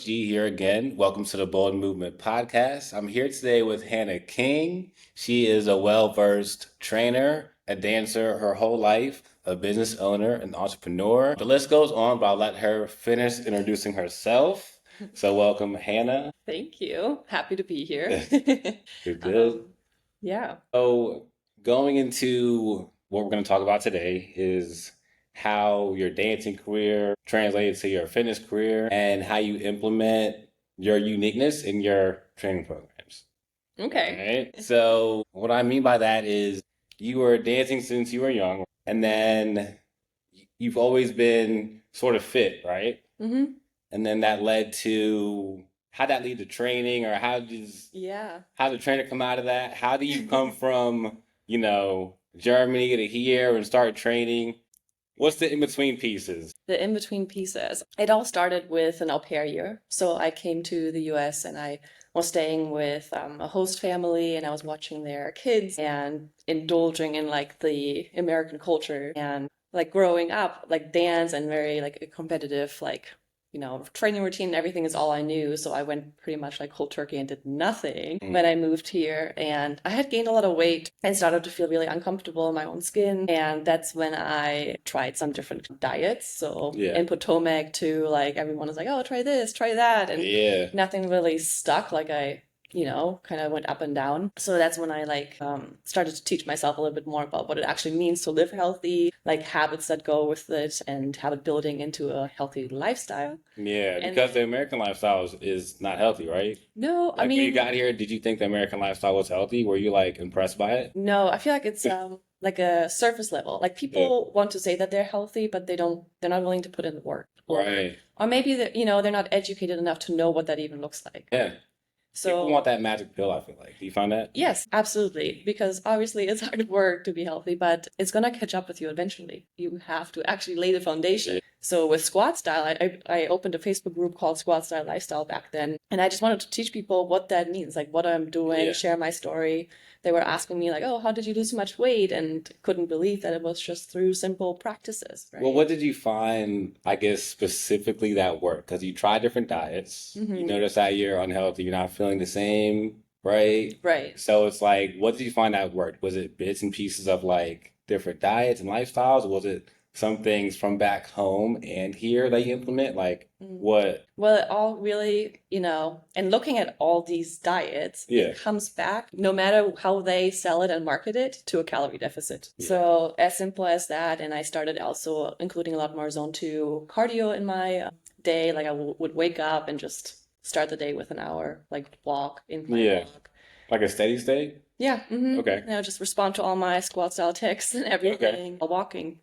Coach G here again. Welcome to the Bolden Movement podcast. I'm here today with Hannah King. She is a well-versed trainer, a dancer her whole life, a business owner, an entrepreneur. The list goes on, but I'll let her finish introducing herself. So welcome, Hannah. Thank you. Happy to be here. Good. Yeah. So going into what we're going to talk about today is how your dancing career translates to your fitness career and how you implement your uniqueness in your training programs. Okay. Right? So what I mean by that is you were dancing since you were young, and then you've always been sort of fit, right? Mm-hmm. And then that led to how that lead to training, or Yeah. how did the trainer come out of that? How do you come from, Germany to here and start training? What's the in-between pieces? The in-between pieces. It all started with an au pair year. So I came to the US and I was staying with a host family and I was watching their kids and indulging in like the American culture and like growing up, like dance and very like a competitive, like, training routine and everything is all I knew. So I went pretty much like cold turkey and did nothing when I moved here. And I had gained a lot of weight and started to feel really uncomfortable in my own skin. And that's when I tried some different diets. So in Potomac too, like everyone was like, oh, try this, try that. And nothing really stuck. Like I kind of went up and down. So that's when I started to teach myself a little bit more about what it actually means to live healthy, like habits that go with it and habit building into a healthy lifestyle. Yeah, because the American lifestyle is not healthy, right? No, Like when you got here, did you think the American lifestyle was healthy? Were you like impressed by it? No, I feel like it's like a surface level. Like people want to say that they're healthy, but they're not willing to put in the work. Right. Or maybe they're not educated enough to know what that even looks like. Yeah. People want that magic pill, I feel like. Do you find that? Yes, absolutely. Because obviously it's hard work to be healthy, but it's gonna catch up with you eventually. You have to actually lay the foundation. So with Squad Style, I opened a Facebook group called Squad Style Lifestyle back then, and I just wanted to teach people what that means, like what I'm doing, share my story. They were asking me like, "Oh, how did you lose so much weight?" and couldn't believe that it was just through simple practices. Right? Well, what did you find, I guess, specifically that worked? Because you tried different diets. You notice that you're unhealthy, you're not feeling the same, right? Right. So it's like, what did you find that worked? Was it bits and pieces of like different diets and lifestyles? Or was it some things from back home and here that you implement? Like what? Well, it all really, and looking at all these diets, it comes back, no matter how they sell it and market it, to a calorie deficit. So as simple as that. And I started also including a lot more zone 2 cardio in my day. Like I would wake up and just start the day with an hour, like walk, incline walk. Like a steady state? Yeah. Okay. Just respond to all my squat style texts and everything while walking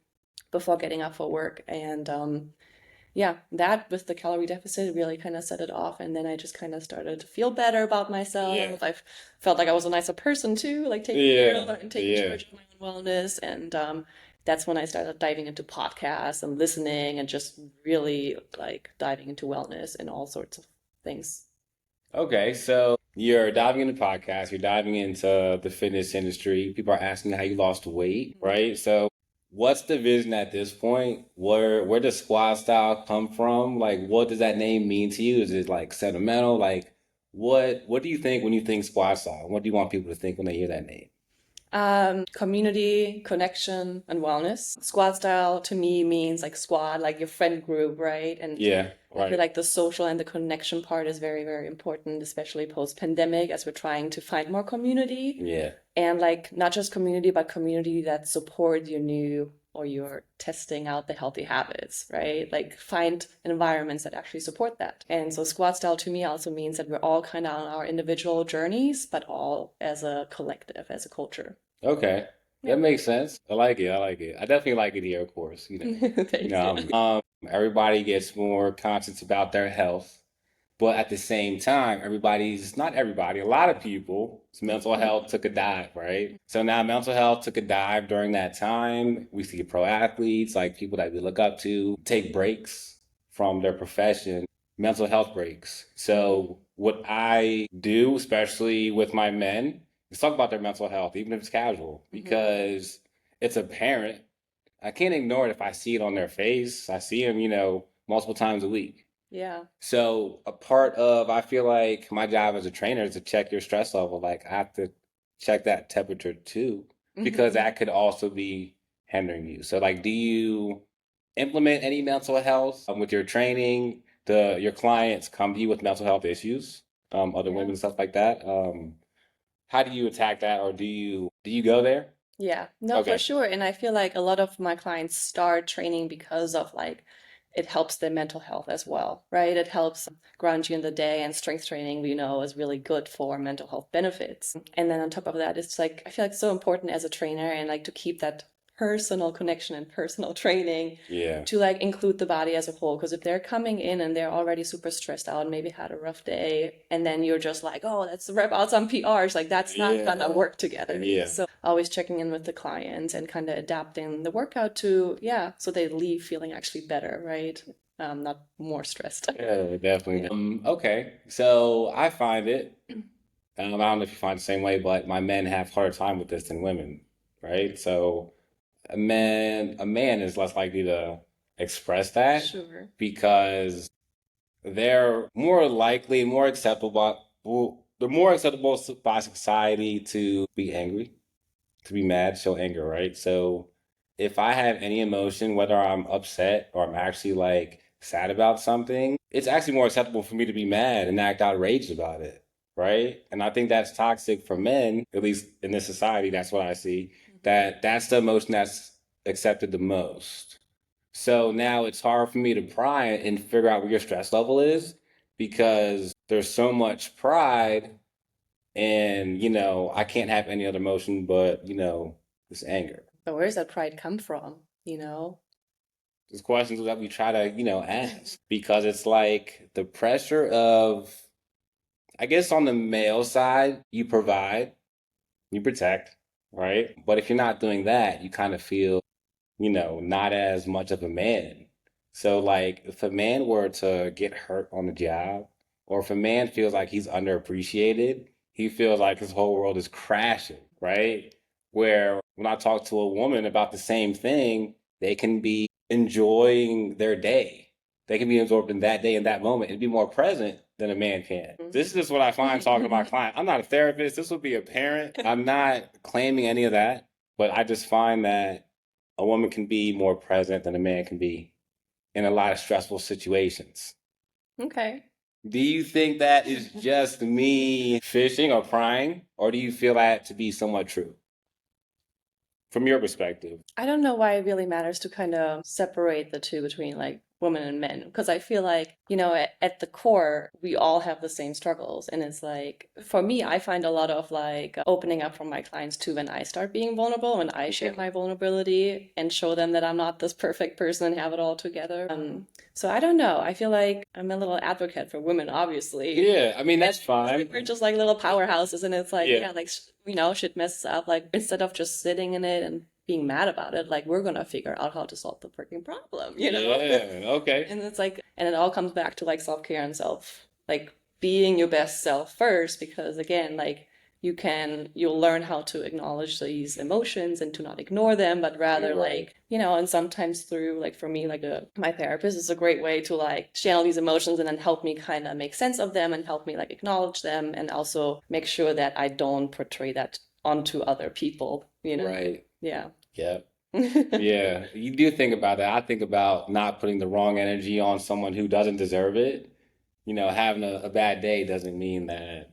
before getting up for work. And that with the calorie deficit really kind of set it off. And then I just kind of started to feel better about myself. I felt like I was a nicer person too, like taking care of and taking charge of my own wellness. And that's when I started diving into podcasts and listening and just really like diving into wellness and all sorts of things. Okay, so you're diving into podcasts, you're diving into the fitness industry. People are asking how you lost weight, right? So what's the vision at this point? Where does squad style come from? Like what does that name mean to you? Is it like sentimental? Like what do you think when you think squad style? What do you want people to think when they hear that name? Community, connection, and wellness. Squad style to me means like squad, like your friend group, right? And I feel like the social and the connection part is very, very important, especially post-pandemic as we're trying to find more community. Yeah. And like not just community, but community that support your new or you're testing out the healthy habits, right? Like find environments that actually support that. And so squad style to me also means that we're all kind of on our individual journeys, but all as a collective, as a culture. Okay. That makes sense. I like it. I like it. I definitely like it here, of course. Everybody gets more conscious about their health. But at the same time, not everybody, a lot of people's mental health took a dive, right? So now mental health took a dive during that time. We see pro athletes, like people that we look up to, take breaks from their profession, mental health breaks. So what I do, especially with my men, is talk about their mental health, even if it's casual, because it's apparent. I can't ignore it if I see it on their face. I see them, multiple times a week. Yeah. So a part of, I feel like my job as a trainer is to check your stress level. Like I have to check that temperature too, because Hmm. that could also be hindering you. So like, do you implement any mental health with your training? Your clients come to you with mental health issues, other Yeah. women, stuff like that. How do you attack that, or do you go there? Yeah, no, for Okay. sure. And I feel like a lot of my clients start training because of like it helps their mental health as well, right? It helps ground you in the day, and strength training we know is really good for mental health benefits. And then on top of that, it's like I feel like it's so important as a trainer and like to keep that personal connection and personal training Yeah. to like include the body as a whole. Because if they're coming in and they're already super stressed out, maybe had a rough day, and then you're just like, oh, let's rep out some PRs, like that's not gonna Yeah. work together. Yeah. So always checking in with the clients and kind of adapting the workout to, yeah, so they leave feeling actually better, right? Not more stressed. Yeah, definitely. Yeah. Okay. So I find it. I don't know if you find the same way, but my men have harder time with this than women, right? So a man is less likely to express that Sure. because they're more likely, more acceptable, well, they're more acceptable by society to be angry, to be mad, show anger, right? So if I have any emotion, whether I'm upset or I'm actually like sad about something, it's actually more acceptable for me to be mad and act outraged about it, right? And I think that's toxic for men, at least in this society. That's what I see. That's the emotion that's accepted the most. So now it's hard for me to pry and figure out what your stress level is because there's so much pride and, I can't have any other emotion but, this anger. But where does that pride come from? You know? There's questions that we try to, ask because it's like the pressure of, I guess on the male side, you provide, you protect, right? But if you're not doing that, you kind of feel not as much of a man. So, like, if a man were to get hurt on the job, or if a man feels like he's underappreciated, he feels like his whole world is crashing, right? Where when I talk to a woman about the same thing, they can be enjoying their day. They can be absorbed in that day and that moment and be more present than a man can. This is just what I find talking to my client. I'm not a therapist. This would be a parent. I'm not claiming any of that, but I just find that a woman can be more present than a man can be in a lot of stressful situations. Okay. Do you think that is just me fishing or prying, or do you feel that to be somewhat true from your perspective? I don't know why it really matters to kind of separate the two between like women and men, because I feel like, at the core, we all have the same struggles. And it's like, for me, I find a lot of like opening up from my clients too when I start being vulnerable, when I share my vulnerability and show them that I'm not this perfect person and have it all together. So I don't know. I feel like I'm a little advocate for women, obviously. Yeah, I mean, that's fine. We're just like little powerhouses, and it's like, Yeah. yeah, like, shit messes up. Like, instead of just sitting in it and being mad about it, like, we're gonna figure out how to solve the freaking problem, you know? Yeah, okay. And it's like, and it all comes back to like self-care and like, being your best self first, because again, like, you'll learn how to acknowledge these emotions and to not ignore them, but rather Right. like, and sometimes through like for me, like my therapist is a great way to like channel these emotions and then help me kind of make sense of them and help me like acknowledge them and also make sure that I don't portray that onto other people. Right. Yeah. Yeah. Yeah, you do think about that. I think about not putting the wrong energy on someone who doesn't deserve it. Having a bad day doesn't mean that,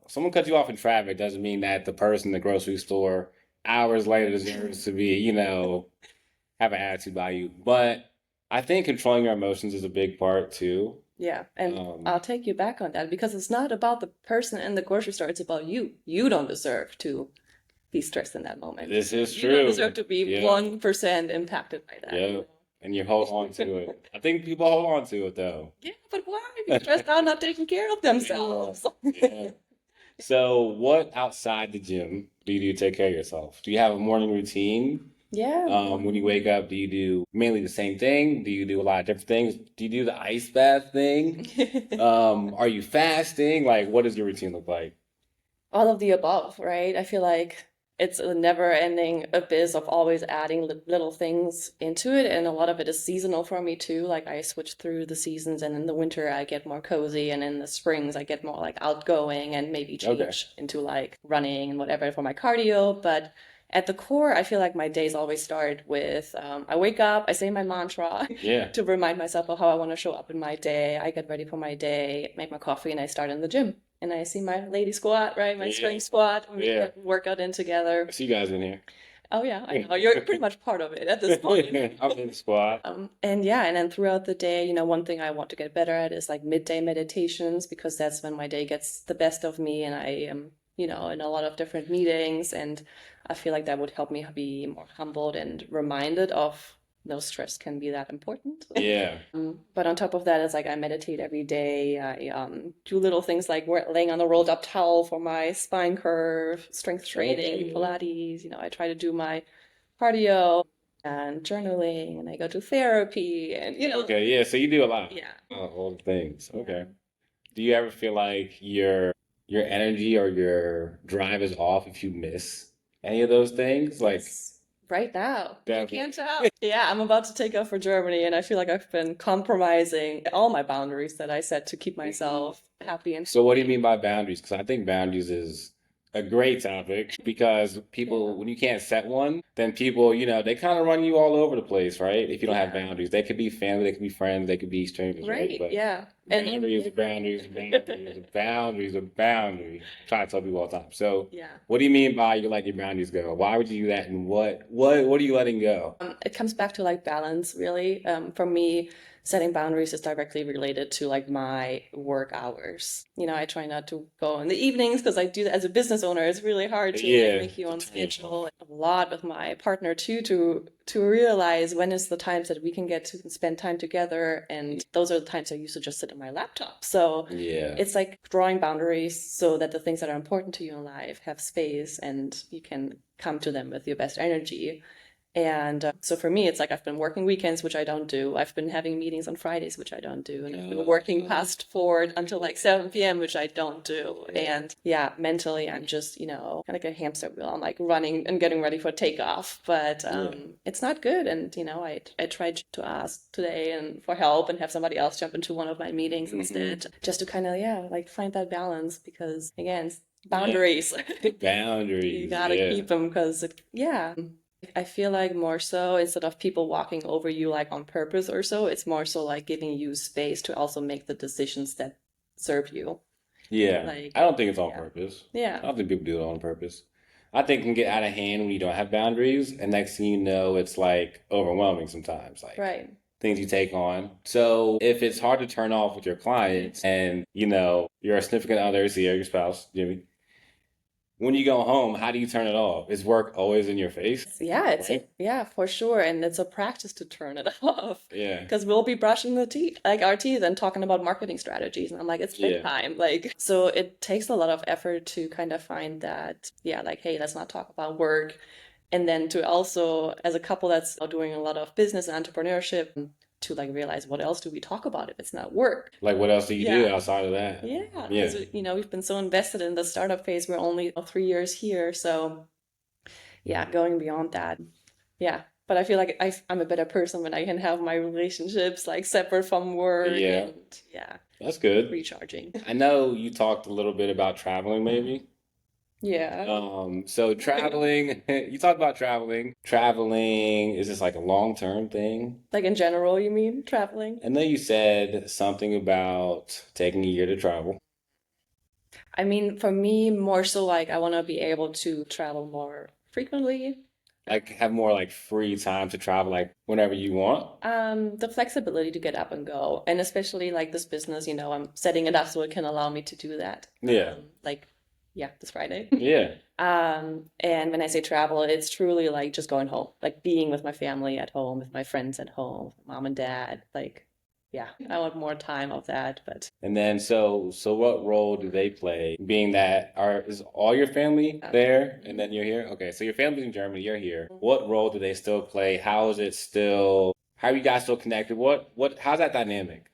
someone cuts you off in traffic doesn't mean that the person in the grocery store hours later deserves to be, have an attitude by you. But I think controlling your emotions is a big part too. Yeah, and Um, I'll take you back on that because it's not about the person in the grocery store, it's about you. You don't deserve to be stressed in that moment. this is You don't true. deserve to be Yeah, 1% impacted by that. yeah. And you hold on to it. I think people hold on to it though. Yeah, but why? They're stressed out, not taking care of themselves. Yeah. So, what outside the gym do you do to take care of yourself? Do you have a morning routine? Yeah. When you wake up, do you do mainly the same thing? Do you do a lot of different things? Do you do the ice bath thing? Are you fasting? Like, what does your routine look like? All of the above, right? I feel like it's a never-ending abyss of always adding little things into it, and a lot of it is seasonal for me too. Like I switch through the seasons, and in the winter I get more cozy, and in the springs I get more like outgoing and maybe Okay. change into like running and whatever for my cardio. But at the core, I feel like my days always start with I wake up, I say my mantra Yeah. to remind myself of how I want to show up in my day. I get ready for my day, make my coffee, and I start in the gym. And I see my lady squat, right? My Yeah. spring squat. We Yeah. get workout in together. I see you guys in here. Oh yeah, I know. You're pretty much part of it at this point. I'm in the squad. And yeah, and then throughout the day, one thing I want to get better at is like midday meditations because that's when my day gets the best of me and I am, in a lot of different meetings. And I feel like that would help me be more humbled and reminded of no stress can be that important. Yeah. But on top of that, it's like I meditate every day. I do little things like laying on a rolled up towel for my spine curve, strength training, Okay. Pilates. I try to do my cardio and journaling, and I go to therapy, and Okay. Yeah. So you do a lot. yeah, All the things. yeah. Okay. Do you ever feel like your energy or your drive is off if you miss any of those things? Like Yes, right now. You definitely. can't tell. Yeah, I'm about to take off for Germany, and I feel like I've been compromising all my boundaries that I set to keep myself happy and So what do you mean by boundaries? Because I think boundaries is a great topic because yeah, people, when you can't set one, then people, they kind of run you all over the place, right? If you don't have yeah, boundaries, they could be family, they could be friends, they could be strangers, right? right, But yeah, and boundaries are boundaries are boundaries are boundaries are boundaries. I try to tell people all the time. So yeah. what do you mean by you let your boundaries go? Why would you do that? And what are you letting go? It comes back to like balance, really. For me, setting boundaries is directly related to like my work hours. I try not to go in the evenings because I do that as a business owner. It's really hard to like Yeah, make your to own turn yourself. schedule. A lot with my partner too to realize when is the times that we can get to spend time together, and those are the times I used to just sit at my laptop. So Yeah. it's like drawing boundaries so that the things that are important to you in life have space and you can come to them with your best energy. And so for me, it's like I've been working weekends, which I don't do. I've been having meetings on Fridays, which I don't do. And I've been working past 4 until like 7 p.m., which I don't do. And yeah, mentally, I'm just, kind of like a hamster wheel. I'm like running and getting ready for takeoff, but Yeah. it's not good. And, I tried to ask today and for help and have somebody else jump into one of my meetings instead, just to kind of, yeah, like find that balance because, again, Yeah. boundaries. You Boundaries. gotta Yeah. keep them because, yeah. I feel like more so instead of people walking over you like on purpose or so, it's more so like giving you space to also make the decisions that serve you. Yeah, Like, I don't think it's on yeah. purpose. I Yeah. don't think people do it on purpose. I think it can get out of hand when you don't have boundaries, and next thing you know, it's like overwhelming sometimes, like Right. things you take on. So if it's hard to turn off with your clients and, your significant other is here, your spouse, Jimmy, when you go home, how do you turn it off? Is work always in your face? Yeah, Right? yeah, for sure. And it's a practice to turn it off Yeah. because we'll be brushing the teeth, like our teeth and talking about marketing strategies. And I'm like, it's Yeah. bedtime. Like, so it takes a lot of effort to kind of find that, yeah, like, hey, let's not talk about work. And then to also, as a couple that's doing a lot of business and entrepreneurship, to like realize what else do we talk about if it's not work? Like what else do you do Yeah. outside of that? Yeah, Yeah. because we've been so invested in the startup phase. We're only 3 years here, so yeah, going beyond that. Yeah, but I feel like I'm a better person when I can have my relationships like separate from work Yeah. and yeah, That's good. recharging. I know you talked a little bit about traveling, maybe. Yeah, So traveling, you talked about traveling. Traveling, is this like a long-term thing? like in general, you mean traveling? I know you said something about taking a year to travel. I mean, for me, more so like I want to be able to travel more frequently. Like have more like free time to travel like whenever you want. The flexibility to get up and go, and especially like this business, I'm setting it up so it can allow me to do that. Yeah. Like, yeah, this Friday. Yeah. And when I say travel, it's truly like just going home, like being with my family at home, with my friends at home, mom and dad. Like, yeah, I want more time of that. But And then so what role do they play? Being that is all your family there and then you're here? Okay, so your family's in Germany, you're here. What role do they still play? How is it still how are you guys still connected? How's that dynamic?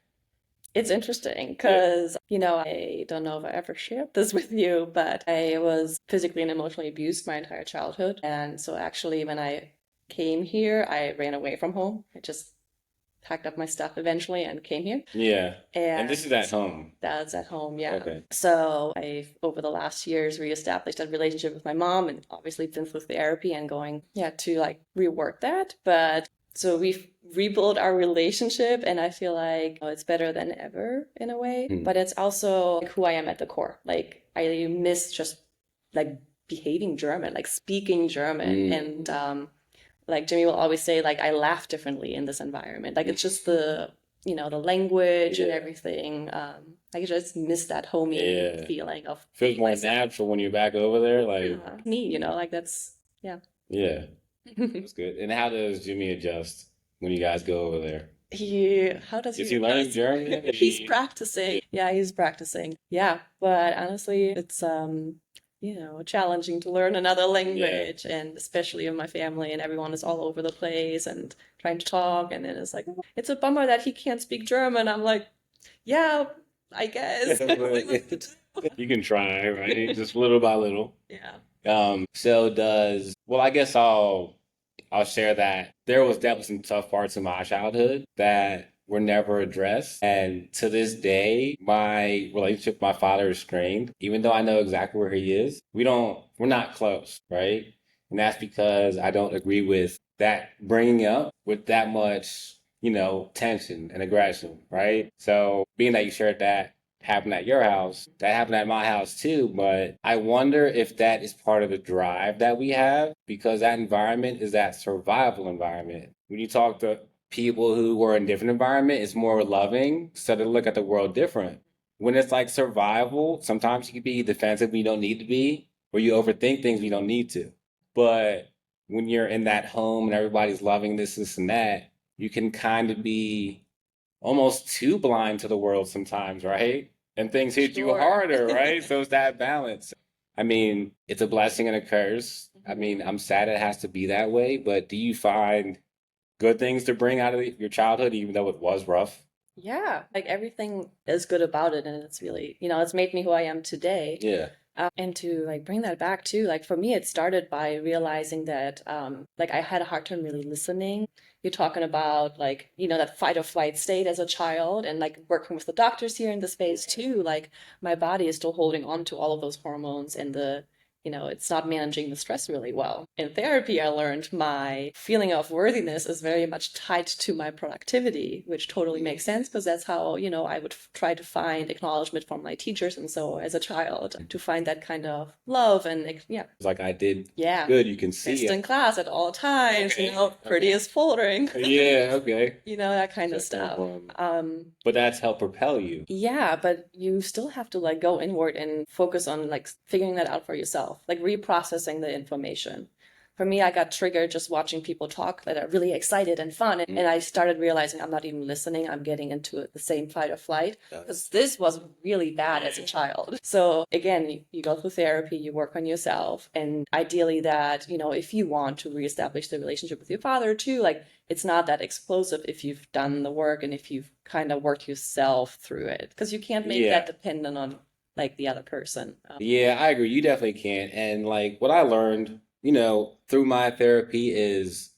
It's interesting Yeah. because, I don't know if I ever shared this with you, but I was physically and emotionally abused my entire childhood. And so actually, when I came here, I ran away from home. I just packed up my stuff eventually and came here. Yeah. And this is And at home. dad's at home, yeah. Okay. So I've, over the last years, reestablished that relationship with my mom and obviously been through therapy and going, yeah, to like rework that. But so we've rebuilt our relationship and I feel like it's better than ever in a way. Hmm. But it's also like who I am at the core. Like I miss just like behaving German, like speaking German. And like Jimmy will always say, like I laugh differently in this environment. Like it's just the language and Yeah. everything. I just miss that homey Yeah. feeling of Feels being more myself. natural when you're back over there. Like, Yeah, me, like that's yeah. yeah, that's good. And how does Jimmy adjust when you guys go over there? How does Is he he learning adjust? German? Is He's he... practicing. Yeah, he's practicing. Yeah, but honestly, it's challenging to learn another Yeah. language, and especially in my family, and everyone is all over the place and trying to talk, and then it's like it's a bummer that he can't speak German. I'm like, yeah, I guess. You can try, right? Just little by little. Yeah. Well, I guess I'll share that there was definitely some tough parts in my childhood that were never addressed. And to this day, my relationship with my father is strained. Even though I know exactly where he is, we're not close, right? And that's because I don't agree with that bringing up with that much, tension and aggression, right? So being that you shared that happened at your house, that happened at my house too. But I wonder if that is part of the drive that we have because that environment is that survival environment. When you talk to people who were in different environment, it's more loving, so they look at the world different. When it's like survival, sometimes you can be defensive when you don't need to be, or you overthink things you don't need to. But when you're in that home and everybody's loving this, and that, you can kind of be almost too blind to the world sometimes, right? And things hit you Sure. harder, right? So it's that balance. I mean, it's a blessing and a curse. I mean, I'm sad it has to be that way, but do you find good things to bring out of your childhood, even though it was rough? Yeah, like everything is good about it, and it's really, it's made me who I am today. Yeah. And to like bring that back too, like for me, it started by realizing that like I had a hard time really listening. You're talking about like, that fight or flight state as a child and like working with the doctors here in the space too, like my body is still holding on to all of those hormones and it's not managing the stress really well. In therapy, I learned my feeling of worthiness is very much tied to my productivity, which totally makes sense because that's how, I would try to find acknowledgement from my teachers and so as a child to find that kind of love and yeah. It's like I did Yeah. good, you can see Best it. in class at all times, Okay. prettiest foldering, Yeah, okay. that kind of Check that stuff. one. But that's helped propel you. Yeah, but you still have to like go inward and focus on like figuring that out for yourself, like reprocessing the information. For me, I got triggered just watching people talk that are really excited and fun. And I started realizing I'm not even listening. I'm getting into the same fight or flight because this was really bad as a child. So again, you go through therapy, you work on yourself. And ideally that, if you want to reestablish the relationship with your father too, like it's not that explosive if you've done the work and if you've kind of worked yourself through it because you can't make Yeah. that dependent on like the other person. Yeah, I agree. You definitely can. And like what I learned, through my therapy is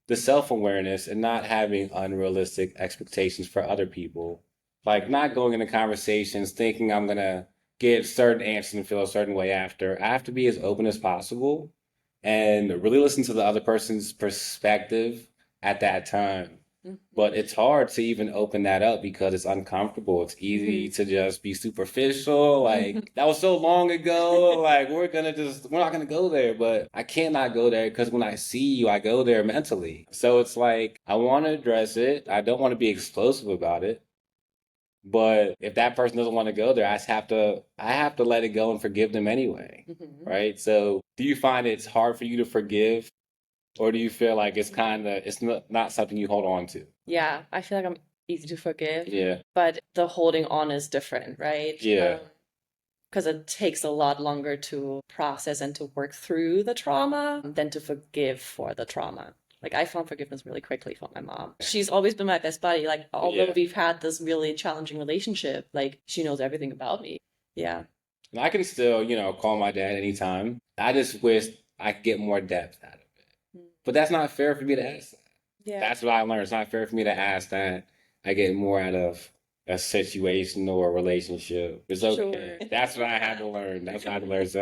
the self-awareness and not having unrealistic expectations for other people. Like not going into conversations thinking I'm gonna get certain answers and feel a certain way after. I have to be as open as possible and really listen to the other person's perspective at that time. But it's hard to even open that up because it's uncomfortable. It's easy to just be superficial. Like, that was so long ago. Like, we're not gonna go there. But I cannot go there because when I see you, I go there mentally. So it's like, I want to address it. I don't want to be explosive about it. But if that person doesn't want to go there, I have to let it go and forgive them anyway. Right? So do you find it's hard for you to forgive? Or do you feel like it's not something you hold on to? Yeah, I feel like I'm easy to forgive, Yeah. but the holding on is different, right? Yeah. Because it takes a lot longer to process and to work through the trauma than to forgive for the trauma. Like I found forgiveness really quickly from my mom. She's always been my best buddy. Like although Yeah. we've had this really challenging relationship, like she knows everything about me. Yeah. And I can still, call my dad anytime. I just wish I could get more depth out of it. Mm. But that's not fair for me to ask that. Yeah. That's what I learned. It's not fair for me to ask that I get more out of a situation or a relationship. It's okay. Sure. That's what I had to learn. That's what I had to learn. So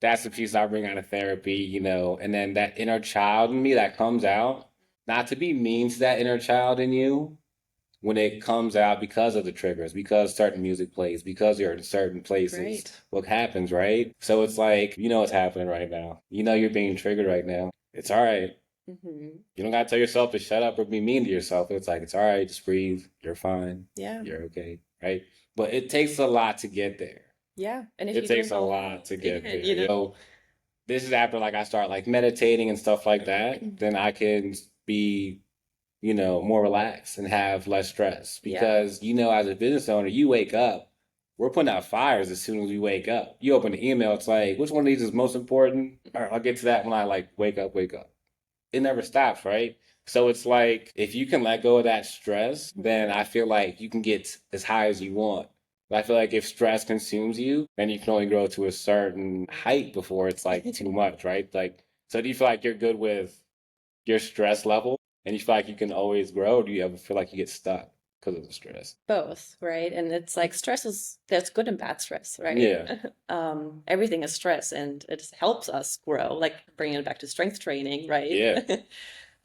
that's the piece I bring out of therapy, and then that inner child in me that comes out, not to be mean to that inner child in you when it comes out because of the triggers, because certain music plays, because you're in certain places, Right. what happens, right? So it's like, what's happening right now. You know you're being triggered right now. It's all right. Hmm. You don't gotta tell yourself to shut up or be mean to yourself. It's like, it's all right, just breathe. You're fine. Yeah. You're okay, right? But it takes a lot to get there. Yeah. And if It you don't takes a know lot how, to get there. you know. This is after like I start like meditating and stuff like that, then I can be, more relaxed and have less stress. Yeah. Because, as a business owner, you wake up, we're putting out fires as soon as we wake up. You open the email, it's like, which one of these is most important? All right, I'll get to that when I like wake up, wake up. It never stops, right? So it's like if you can let go of that stress, then I feel like you can get as high as you want. But I feel like if stress consumes you, then you can only grow to a certain height before it's like too much, right? Like, so do you feel like you're good with your stress level and you feel like you can always grow? Or do you ever feel like you get stuck because of the stress? Both, right? And it's like stress is there's good and bad stress, right? Yeah. Everything is stress and it helps us grow, like bringing it back to strength training, right? Yeah.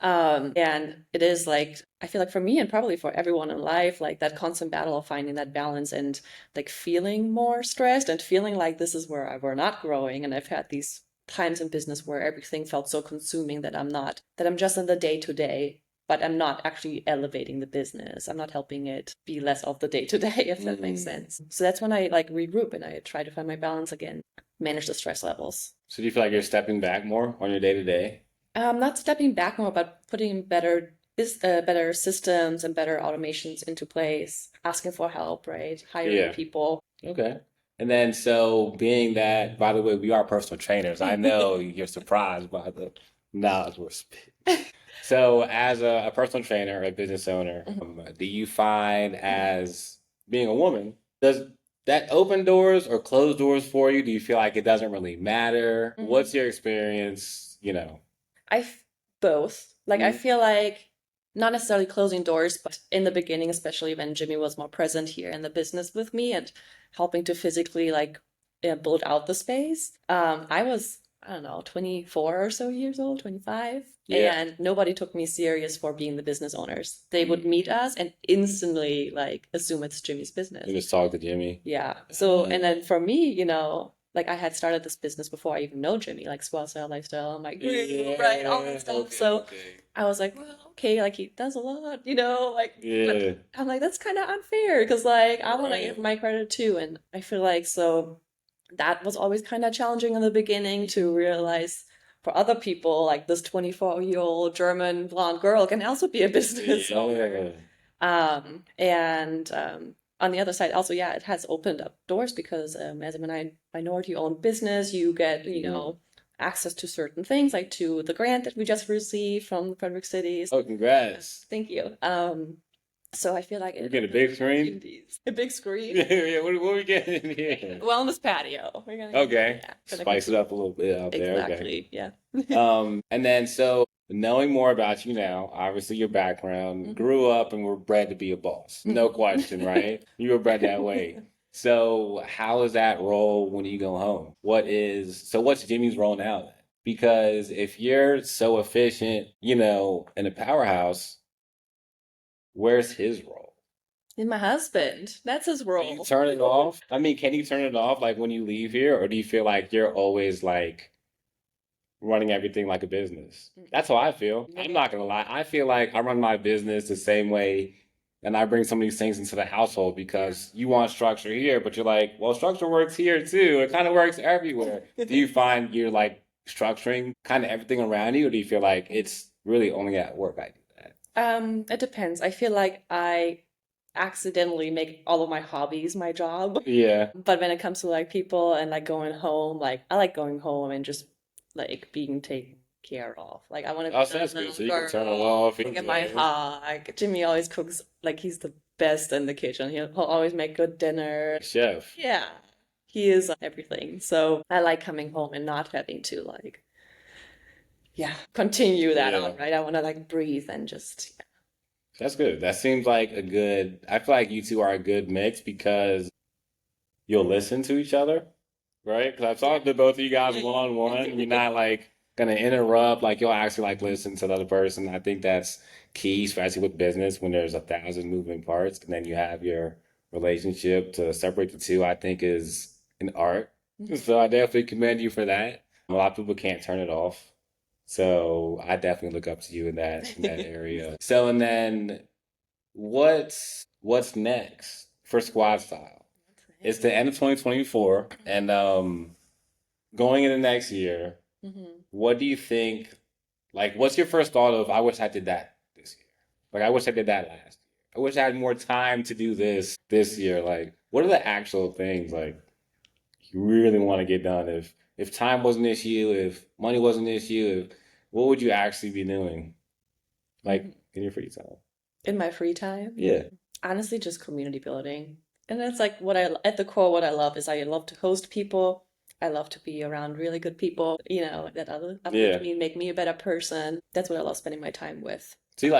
And it is like I feel like for me and probably for everyone in life, like that constant battle of finding that balance and like feeling more stressed and feeling like this is where we're not growing. And I've had these times in business where everything felt so consuming that I'm just in the day to day, but I'm not actually elevating the business. I'm not helping it be less of the day to day, if that makes sense. So that's when I like regroup and I try to find my balance again, manage the stress levels. So do you feel like you're stepping back more on your day to day? Not stepping back more, but putting better systems and better automations into place, asking for help, right? Hiring Yeah. people. Okay. And then, so being that, by the way, we are personal trainers. I know you're surprised by the knowledge we're spitting. So, as a personal trainer, a business owner, Mhm. do you find as being a woman, does that open doors or close doors for you? Do you feel like it doesn't really matter? Mhm. What's your experience? Both. Like I Mm, feel like not necessarily closing doors, but in the beginning, especially when Jimmy was more present here in the business with me and helping to physically like build out the space. I was, I don't know, 24 or so years old, 25, yeah. and nobody took me serious for being the business owners. They would meet us and instantly like assume it's Jimmy's business. You just talk to Jimmy. Yeah. So, and then for me, like I had started this business before I even know Jimmy, like Swell Style Lifestyle, my group, right, all that stuff. Okay, So okay. I was like, well, okay, like he does a lot, like, but Yeah. I'm like, that's kind of unfair because like I want to Right. give my credit too. And I feel like so that was always kind of challenging in the beginning to realize for other people, like this 24-year-old German blonde girl can also be a business owner. Yeah. And on the other side, also, yeah, it has opened up doors because as a minority-owned business, you get, access to certain things, like to the grant that we just received from the Frederick Cities. Oh, congrats. Thank you. So I feel like We it get a opens big screen? opportunities. A big screen. Yeah, what we getting in here? Wellness patio. We're gonna Okay. yeah, Spice it up a little bit out there. Okay. exactly. Yeah. And then so knowing more about you now, obviously your background, grew up and were bred to be a boss. No question, right? You were bred that way. So how is that role when you go home? What's Jimmy's role now then? Because if you're so efficient, in a powerhouse, where's his role? And my husband, that's his Do you role. turn it off? I mean, can you turn it off like when you leave here, or do you feel like you're always like running everything like a business? That's how I feel. I'm not gonna lie. I feel like I run my business the same way, and I bring some of these things into the household because you want structure here, but you're like, well, structure works here too. It kind of works everywhere. Do you find you're like structuring kind of everything around you, or do you feel like it's really only at work I do that? It depends. I feel like I accidentally make all of my hobbies my job. Yeah. But when it comes to like people and like going home, like I like going home and just like being taken care of. Like I want to Oh, be so the that's good. little So you can turn them girl, off. You can get my play. hug. Jimmy always cooks like he's the best in the kitchen. He'll always make good dinner. Chef. Yeah, he is everything. So I like coming home and not having to like, yeah, continue that Yeah. on, right? I want to like breathe and just, That's good. That seems like a good, I feel like you two are a good mix because you'll listen to each other, right? Because I've talked to both of you guys one on one. You're not like gonna interrupt, like you'll actually like listen to the other person. I think that's key, especially with business when there's 1,000 moving parts, and then you have your relationship to separate the two, I think is an art. yeah. So I definitely commend you for that. A lot of people can't turn it off. So I definitely look up to you in that area. So and then what's next for Squad Style? It's the end of 2024, and going into next year, Mhm. what do you think? Like, what's your first thought of? I wish I did that this year. Like, I wish I did that last year. I wish I had more time to do this year. Like, what are the actual things like you really want to get done? If time wasn't an issue, if money wasn't an issue, what would you actually be doing? Like Mhm. in your free time? In my free time, Yeah, honestly, just community building. And that's like what I, at the core, what I love is I love to host people. I love to be around really good people, that uplift yeah. me, make me a better person. That's what I love spending my time with. So you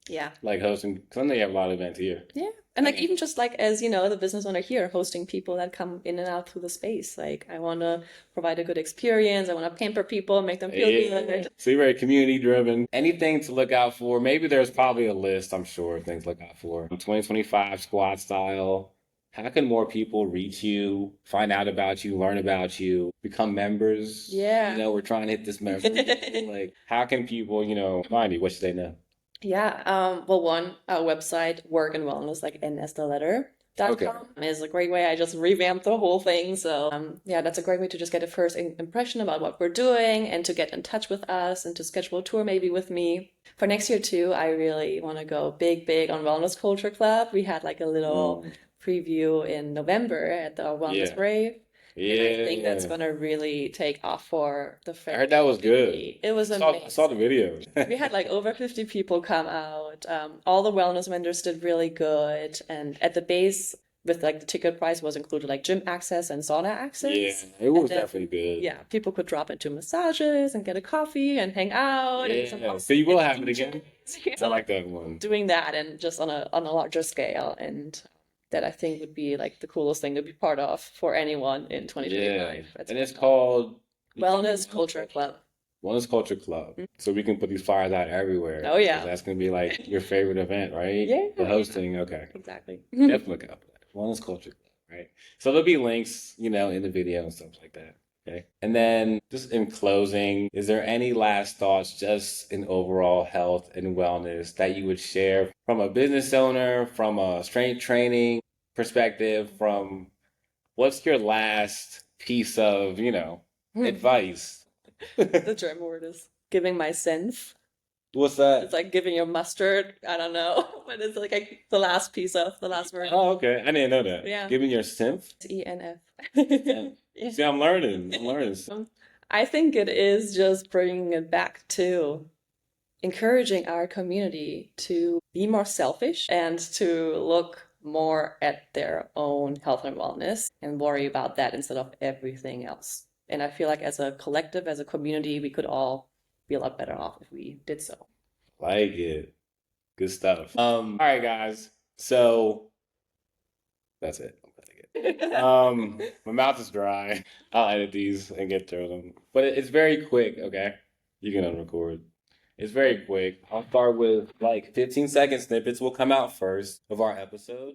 Yeah. like hosting, because I know you have a lot of events here. Yeah. And I like mean, even just like as the business owner here, hosting people that come in and out through the space. Like I want to provide a good experience. I want to pamper people, make them feel yeah. good. So you're very community driven. Anything to look out for? Maybe there's probably a list, I'm sure, of things to look out for. 2025 Squad Style. How can more people reach you, find out about you, learn about you, become members? Yeah. We're trying to hit this member. Like, how can people, find you? What should they know? Yeah, well, one, our website, work and wellness, like N as the letter, dot Okay. com is a great way. I just revamped the whole thing. So, yeah, that's a great way to just get a first impression about what we're doing and to get in touch with us and to schedule a tour maybe with me. For next year, too, I really want to go big, big on Wellness Culture Club. We had like a little Mm, preview in November at the Wellness yeah. Rave. And I think that's Yeah. gonna really take off for the I heard that was good. community. It was I saw the amazing. video. We had like over 50 people come out. All the wellness vendors did really good. And at the base, with like the ticket price was included like gym access and sauna Yeah, access. it And was then, definitely good. yeah, people could drop into massages and get a coffee and hang out and some Yeah, so you will have it again. I so like that one. doing that and just on a larger scale. And that I think would be like the coolest thing to be part of for anyone in Yeah, 2025. That's and it's called Wellness Culture Club. Wellness Culture Club. So we can put these flyers out everywhere Oh because yeah. that's gonna be like your favorite event, right? Yeah, The hosting. Okay, exactly. definitely look out for that. Wellness Culture Club, right? So there'll be links, in the video and stuff like that. Okay. And then just in closing, is there any last thoughts just in overall health and wellness that you would share from a business owner, from a strength training perspective, from what's your last piece of, advice? The German word is giving my sense. What's It's that? like giving your mustard. I don't know, but it's like the last piece of the last word. Oh, okay. I didn't know that. Yeah. Giving your synth? It's ENF. Yeah. Yeah. See, I'm learning. I'm learning. I think it is just bringing it back to encouraging our community to be more selfish and to look more at their own health and wellness and worry about that instead of everything else. And I feel like as a collective, as a community, we could all be a lot better off if we did so. Like it. Good stuff. All right, guys. So that's it. I'm cutting it. My mouth is dry. I'll edit these and get through them. But it's very quick, okay? You can unrecord. It's very quick. I'll start with like 15-second snippets will come out first of our episode.